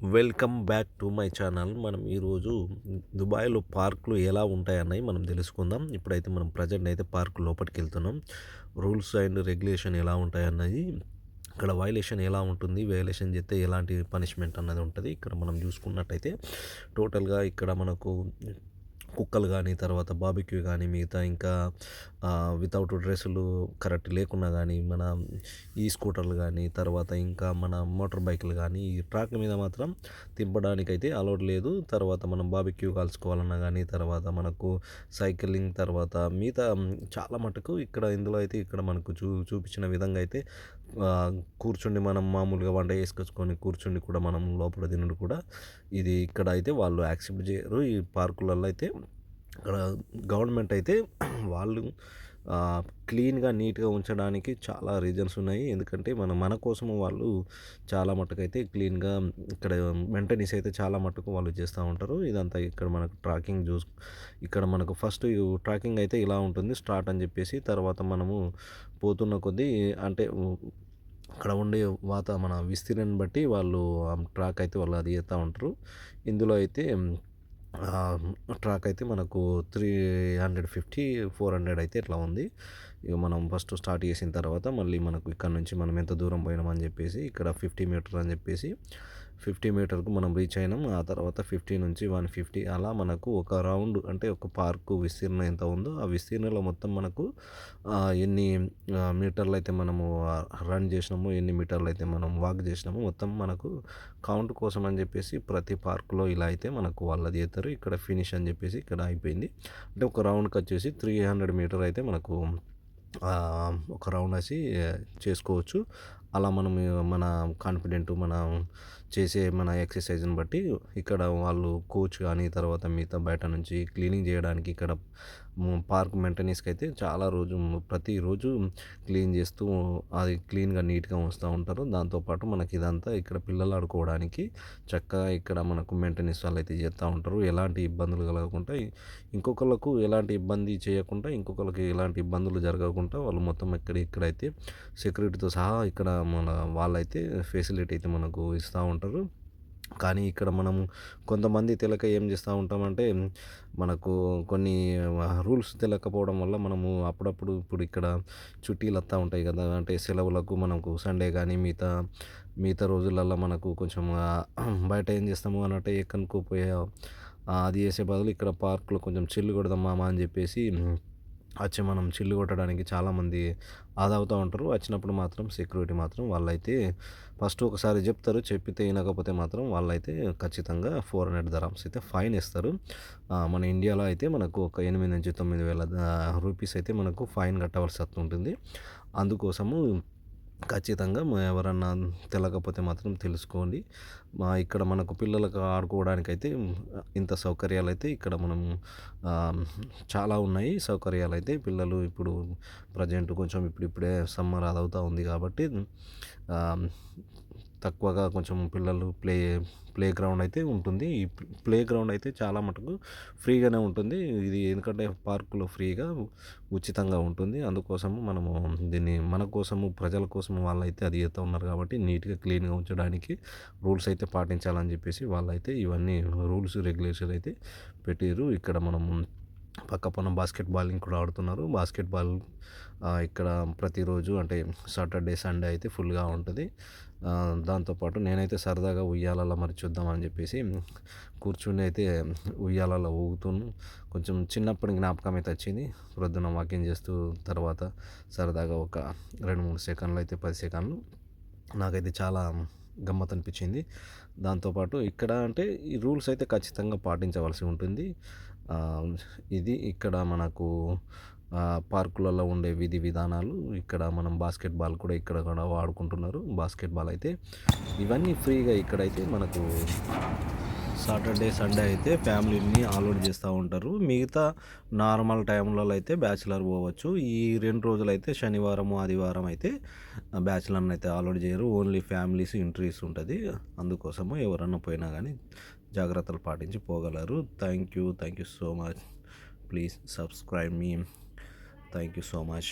Welcome back to my channel. మనం ఈరోజు దుబాయ్‌లో పార్కులు ఎలా ఉంటాయన్నయి మనం తెలుసుకుందాం. ఇప్పుడైతే మనం ప్రెజెంట్ అయితే పార్క్ లోపటికెళ్తున్నాం. రూల్స్ అండ్ రెగ్యులేషన్ ఎలా ఉంటాయన్నది, ఇక్కడ వయలేషన్ ఎలా ఉంటుంది, వయలేషన్ చేస్తే ఎలాంటి పనిష్మెంట్ అన్నది ఉంటది. ఇక్కడ మనం చూసుకున్నట్టయితే టోటల్‌గా ఇక్కడ మనకు కుక్కలు గానీ, తర్వాత బార్బిక్యూ గానీ, మిగతా ఇంకా వితౌట్ డ్రెస్సులు కరెక్ట్ లేకున్నా గానీ, మన ఈ స్కూటర్లు గానీ, తర్వాత ఇంకా మన మోటార్ బైకులు గానీ, ఈ ట్రాక్ మీద మాత్రం తిప్పడానికైతే అలౌడ్ లేదు. తర్వాత మనం బార్బిక్యూ కాల్చుకోవాలన్నా గానీ, తర్వాత మనకు సైక్లింగ్, తర్వాత మిగతా చాలా మటుకు ఇక్కడ ఇందులో అయితే ఇక్కడ మనకు చూపించిన విధంగా అయితే కూర్చుండి మనం మామూలుగా వంట చేసుకొచ్చుకొని కూర్చుండి కూడా మనం లోపల తినుడు కూడా ఇది ఇక్కడ అయితే వాళ్ళు యాక్సెప్ట్ చేయరు. ఈ పార్కులలో అయితే ఇక్కడ గవర్నమెంట్ అయితే వాళ్ళు క్లీన్‌గా, నీట్‌గా ఉంచడానికి చాలా రీజన్స్ ఉన్నాయి. ఎందుకంటే మన కోసము వాళ్ళు చాలా మట్టుకైతే క్లీన్‌గా ఇక్కడ మెయింటెనెన్స్ అయితే చాలా మట్టుకు వాళ్ళు చేస్తూ ఉంటారు. ఇదంతా ఇక్కడ మనకు ఇక్కడ మనకు ఫస్ట్ ట్రాకింగ్ అయితే ఇలా ఉంటుంది స్టార్ట్ అని చెప్పేసి. తర్వాత మనము పోతున్న కొద్దీ అంటే అక్కడ ఉండే మన విస్తీర్ణాన్ని బట్టి వాళ్ళు ట్రాక్ అయితే వాళ్ళు అది చేస్తా ఉంటారు. ఇందులో అయితే ట్రాక్ అయితే మనకు 350, 400 అయితే ఇట్లా ఉంది. ఇక మనం ఫస్ట్ స్టార్ట్ చేసిన తర్వాత మళ్ళీ మనకు ఇక్కడ నుంచి మనం ఎంత దూరం పోయినామని చెప్పేసి ఇక్కడ 50 మీటర్ అని చెప్పేసి 50 మీటర్‌కు మనం రీచ్ అయినాం. ఆ తర్వాత 50 నుంచి 150 అలా మనకు ఒక రౌండ్ అంటే ఒక పార్కు విస్తీర్ణం ఎంత ఉందో ఆ విస్తీర్ణంలో మొత్తం మనకు ఎన్ని మీటర్లు అయితే మనము రన్ చేసినామో, ఎన్ని మీటర్లు అయితే మనం వాక్ చేసినామో మొత్తం మనకు కౌంట్ కోసం అని చెప్పేసి ప్రతి పార్కులో ఇలా అయితే మనకు వాళ్ళది చేస్తారు. ఇక్కడ ఫినిష్ అని చెప్పేసి ఇక్కడ అయిపోయింది. అంటే ఒక రౌండ్‌కి వచ్చేసి 300 మీటర్ అయితే మనకు ఒక రౌండ్ వేసి చేసుకోవచ్చు. అలా మనం మన కాన్ఫిడెంట్ మనం చేసే మన ఎక్సర్సైజ్‌ని బట్టి ఇక్కడ వాళ్ళు కోచ్ కానీ, తర్వాత మిగతా బయట నుంచి క్లీనింగ్ చేయడానికి ఇక్కడ పార్క్ మెయింటెనెన్స్‌కి అయితే ప్రతిరోజు క్లీన్ చేస్తూ అది క్లీన్‌గా, నీట్‌గా ఉంచుతూ ఉంటారు. దాంతోపాటు మనకి ఇదంతా ఇక్కడ పిల్లలు ఆడుకోవడానికి చక్కగా ఇక్కడ మనకు మెయింటెనెన్స్ వాళ్ళైతే చేస్తూ ఉంటారు. ఎలాంటి ఇబ్బందులు కలగకుండా ఇంకొకళ్ళకు ఎలాంటి ఇబ్బంది చేయకుండా, ఇంకొకళ్ళకి ఎలాంటి ఇబ్బందులు జరగకుండా వాళ్ళు మొత్తం ఇక్కడైతే సెక్యూరిటీతో సహా ఇక్కడ మన వాళ్ళైతే ఫెసిలిటీ అయితే మనకు ఇస్తూ ఉంటారు. కానీ ఇక్కడ మనము కొంతమంది తెలక ఏం చేస్తూ ఉంటామంటే మనకు కొన్ని రూల్స్ తెలకపోవడం వల్ల మనము అప్పుడప్పుడు ఇప్పుడు ఇక్కడ చుట్టీలు వస్తూ ఉంటాయి కదా! అంటే సెలవులకు మనకు సండే కానీ మిగతా రోజులల్లో మనకు కొంచెం బయట ఏం చేస్తాము అనంటే ఎక్కడికో పోయి అది చేసే బదులు ఇక్కడ పార్క్‌లో కొంచెం చిల్లు కొడదాం మామ అని చెప్పేసి వచ్చి మనం చిల్లు కొట్టడానికి చాలామంది ఆదవుతూ ఉంటారు. వచ్చినప్పుడు మాత్రం సెక్యూరిటీ మాత్రం వాళ్ళైతే ఫస్ట్ ఒకసారి చెప్తారు. చెప్పితే వినకపోతే మాత్రం వాళ్ళైతే ఖచ్చితంగా 400 దరమ్స్ అయితే ఫైన్ ఏస్తారు. మన ఇండియాలో అయితే మనకు ఒక 8,000-9,000 రూపీస్ అయితే మనకు ఫైన్ కట్టవలసి వస్తుంటుంది. అందుకోసము ఖచ్చితంగా ఎవరన్నా తెలవకపోతే మాత్రం తెలుసుకోండి. ఇక్కడ మనకు పిల్లలకు ఆడుకోవడానికైతే ఇంత సౌకర్యాలైతే ఇక్కడ మనం చాలా ఉన్నాయి సౌకర్యాలైతే. పిల్లలు ఇప్పుడు ప్రజెంట్ కొంచెం ఇప్పుడిప్పుడే సమ్మర్ అదవుతా ఉంది కాబట్టి తక్కువగా కొంచెం పిల్లలు ప్లే గ్రౌండ్ అయితే ఉంటుంది. ఈ ప్లే గ్రౌండ్ అయితే చాలా మటుకు ఫ్రీగానే ఉంటుంది. ఇది ఎందుకంటే పార్కులో ఫ్రీగా ఉచితంగా ఉంటుంది. అందుకోసము మనము దీన్ని మన కోసము ప్రజల కోసము వాళ్ళైతే అది చేస్తూ ఉన్నారు కాబట్టి నీట్‌గా క్లీన్‌గా ఉంచడానికి రూల్స్ అయితే పాటించాలని చెప్పేసి వాళ్ళైతే ఇవన్నీ రూల్స్, రెగ్యులేషన్ అయితే పెట్టిర్రు. ఇక్కడ మనం పక్కన బాస్కెట్‌బాలింగ్ కూడా ఆడుతున్నారు. బాస్కెట్‌బాల్ ఇక్కడ ప్రతిరోజు అంటే సాటర్డే, సండే అయితే ఫుల్‌గా ఉంటది. దాంతోపాటు నేనైతే సరదాగా ఉయ్యాలలో మరి చూద్దామని చెప్పేసి కూర్చొని అయితే ఉయ్యాలలో ఊగుతూను కొంచెం చిన్నప్పటి జ్ఞాపకం అయితే వచ్చింది. ప్రొద్దున వాకింగ్ చేస్తూ తర్వాత సరదాగా ఒక 2, 3 సెకన్లు అయితే 10 సెకన్లు నాకైతే చాలా గమ్మత్తు అనిపించింది. దాంతోపాటు ఇక్కడ అంటే ఈ రూల్స్ అయితే ఖచ్చితంగా పాటించవలసి ఉంటుంది. ఇది ఇక్కడ మనకు పార్కులలో ఉండే విధి విధానాలు. ఇక్కడ మనం బాస్కెట్‌బాల్ కూడా ఇక్కడ కూడా ఆడుకుంటున్నారు. బాస్కెట్‌బాల్ అయితే ఇవన్నీ ఫ్రీగా ఇక్కడైతే మనకు సాటర్డే, సండే అయితే ఫ్యామిలీని అలౌడ్ చేస్తూ ఉంటారు. మిగతా నార్మల్ టైంలలో అయితే బ్యాచిలర్ పోవచ్చు. ఈ 2 రోజులైతే శనివారం, ఆదివారం అయితే బ్యాచిలర్‌ని అయితే అలౌడ్ చేయరు. ఓన్లీ ఫ్యామిలీస్ ఎంట్రీస్ ఉంటుంది. అందుకోసము ఎవరన్నా పోయినా కానీ జాగ్రత్తలు పాటించి పోగలరు. Thank you so much. Please subscribe me. Thank you so much.